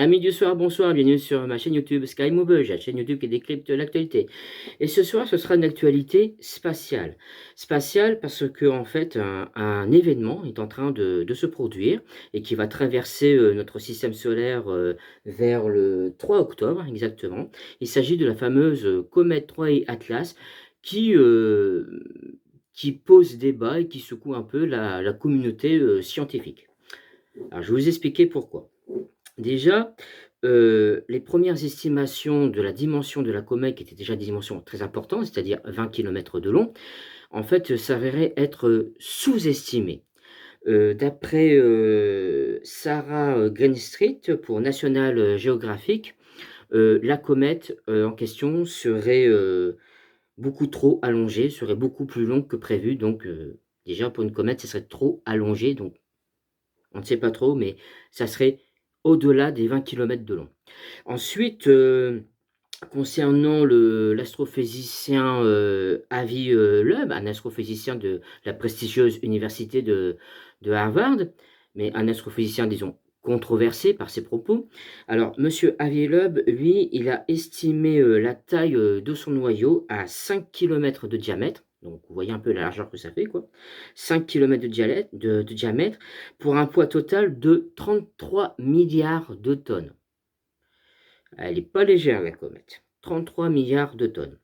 Amis du soir, bonsoir, bienvenue sur ma chaîne YouTube Sky Movage, la chaîne YouTube qui décrypte l'actualité. Et ce soir, ce sera une actualité spatiale. Spatiale parce que, en fait, un événement est en train de se produire et qui va traverser notre système solaire vers le 3 octobre, exactement. Il s'agit de la fameuse comète 3i Atlas qui, euh, qui pose débat et qui secoue un peu la communauté scientifique. Alors, je vais vous expliquer pourquoi. Déjà, les premières estimations de la dimension de la comète, qui étaient déjà des dimensions très importantes, c'est-à-dire 20 kilomètres de long, en fait, s'avéraient être sous-estimées. D'après Sarah Greenstreet pour National Geographic, la comète en question serait beaucoup trop allongée, serait beaucoup plus longue que prévu. Donc, déjà, pour une comète, ce serait trop allongé. Donc, on ne sait pas trop, mais ça serait au-delà des 20 kilomètres de long. Ensuite, concernant l'astrophysicien Avi Loeb, un astrophysicien de la prestigieuse université de Harvard, mais un astrophysicien, disons, controversé par ses propos. Alors, Monsieur Avi Loeb, lui, il a estimé la taille de son noyau à 5 kilomètres de diamètre. Donc, vous voyez un peu la largeur que ça fait, quoi. 5 kilomètres de diamètre pour un poids total de 33 milliards de tonnes. Elle n'est pas légère, la comète. 33 milliards de tonnes.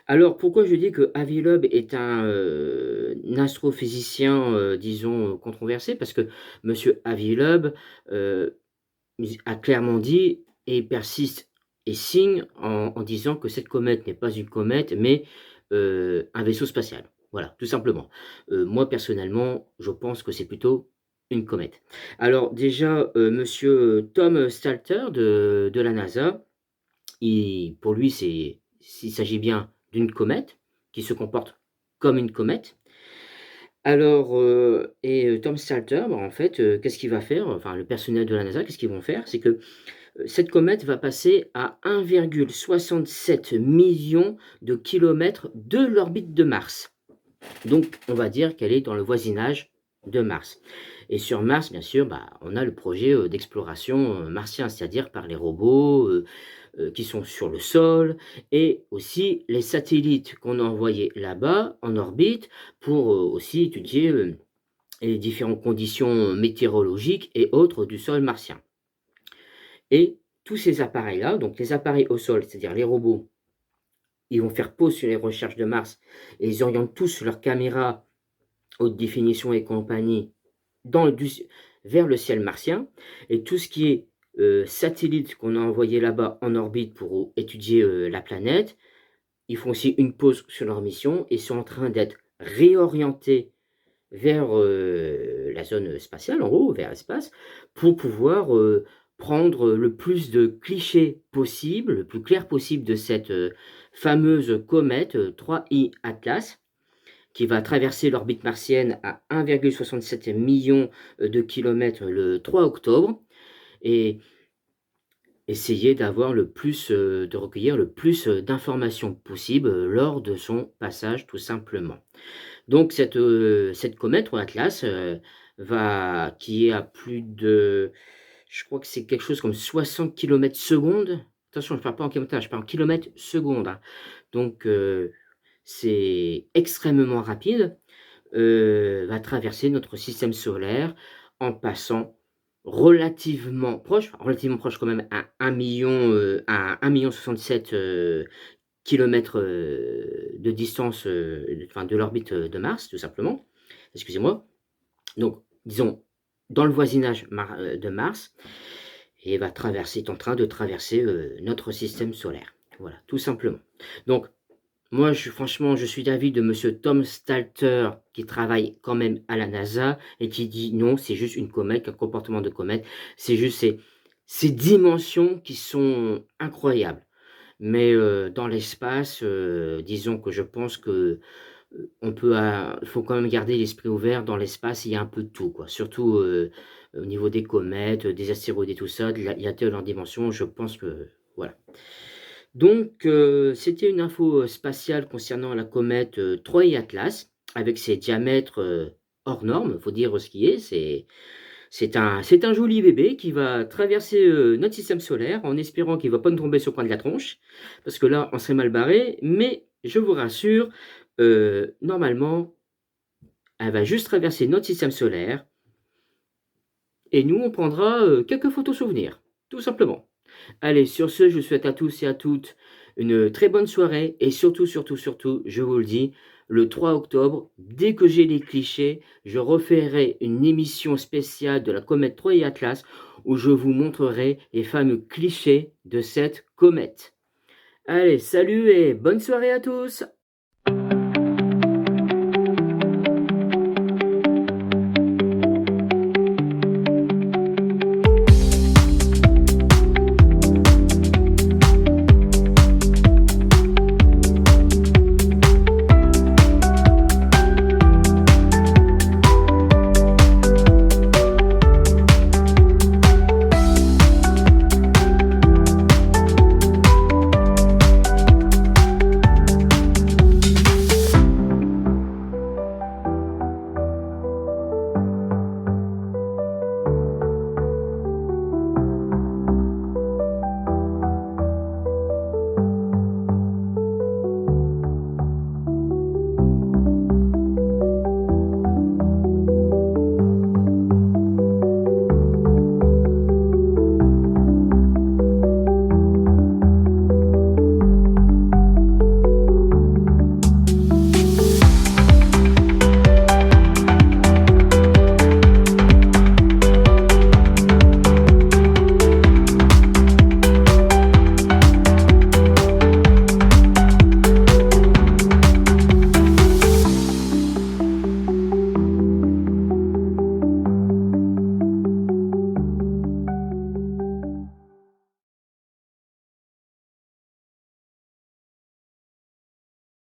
Alors, pourquoi je dis que Avi Loeb est un astrophysicien, disons, controversé? Parce que Monsieur Avi Loeb a clairement dit et persiste et signe en disant que cette comète n'est pas une comète, mais un vaisseau spatial. Voilà, tout simplement. Moi, personnellement, je pense que c'est plutôt une comète. Alors déjà, monsieur Tom Stalter de la NASA, pour lui, il s'agit bien d'une comète qui se comporte comme une comète. Alors, Tom Stalter, bah, en fait, qu'est-ce qu'il va faire? Enfin, le personnel de la NASA, qu'est-ce qu'ils vont faire? C'est que cette comète va passer à 1,67 million de kilomètres de l'orbite de Mars. Donc, on va dire qu'elle est dans le voisinage de Mars. Et sur Mars, bien sûr, bah, on a le projet d'exploration martien, c'est-à-dire par les robots qui sont sur le sol, et aussi les satellites qu'on a envoyés là-bas en orbite pour aussi étudier les différentes conditions météorologiques et autres du sol martien. Et tous ces appareils-là, donc les appareils au sol, c'est-à-dire les robots, ils vont faire pause sur les recherches de Mars et ils orientent tous leurs caméras haute définition et compagnie vers le ciel martien. Et tout ce qui est satellite qu'on a envoyé là-bas en orbite pour étudier la planète, ils font aussi une pause sur leur mission et sont en train d'être réorientés vers la zone spatiale, en gros, vers l'espace, pour pouvoir prendre le plus de clichés possible, le plus clair possible de cette fameuse comète 3i Atlas, qui va traverser l'orbite martienne à 1,67 million de kilomètres le 3 octobre, et essayer d'avoir le plus, de recueillir le plus d'informations possible lors de son passage, tout simplement. Donc cette comète ou Atlas, qui est à plus de, je crois que c'est quelque chose comme 60 kilomètres secondes. Attention, je ne parle pas en kilomètres, je parle en kilomètres secondes, hein. Donc c'est extrêmement rapide, va traverser notre système solaire en passant relativement proche quand même à 1 000 000, à 1,67 million kilomètres de distance, enfin de l'orbite de Mars, tout simplement. Excusez-moi. Donc, disons, dans le voisinage de Mars, et est en train de traverser notre système solaire. Voilà, tout simplement. Donc, moi, franchement, je suis d'avis de monsieur Tom Stalter, qui travaille quand même à la NASA, et qui dit non, c'est juste une comète, un comportement de comète. C'est juste ces dimensions qui sont incroyables. Mais dans l'espace, disons que je pense que il faut quand même garder l'esprit ouvert. Dans l'espace, il y a un peu de tout, quoi. Surtout au niveau des comètes, des astéroïdes et tout ça, il y a de leur dimension. Je pense que voilà. Donc, c'était une info spatiale concernant la comète 3i Atlas, avec ses diamètres hors normes. Il faut dire ce qui est. C'est un joli bébé qui va traverser, notre système solaire en espérant qu'il ne va pas nous tomber sur le coin de la tronche, parce que là, on serait mal barré. Mais je vous rassure, normalement, elle va juste traverser notre système solaire et nous, on prendra, quelques photos souvenirs, tout simplement. Allez, sur ce, je vous souhaite à tous et à toutes une très bonne soirée et surtout, surtout, surtout, je vous le dis, le 3 octobre, dès que j'ai les clichés, je referai une émission spéciale de la comète Troy et Atlas où je vous montrerai les fameux clichés de cette comète. Allez, salut et bonne soirée à tous!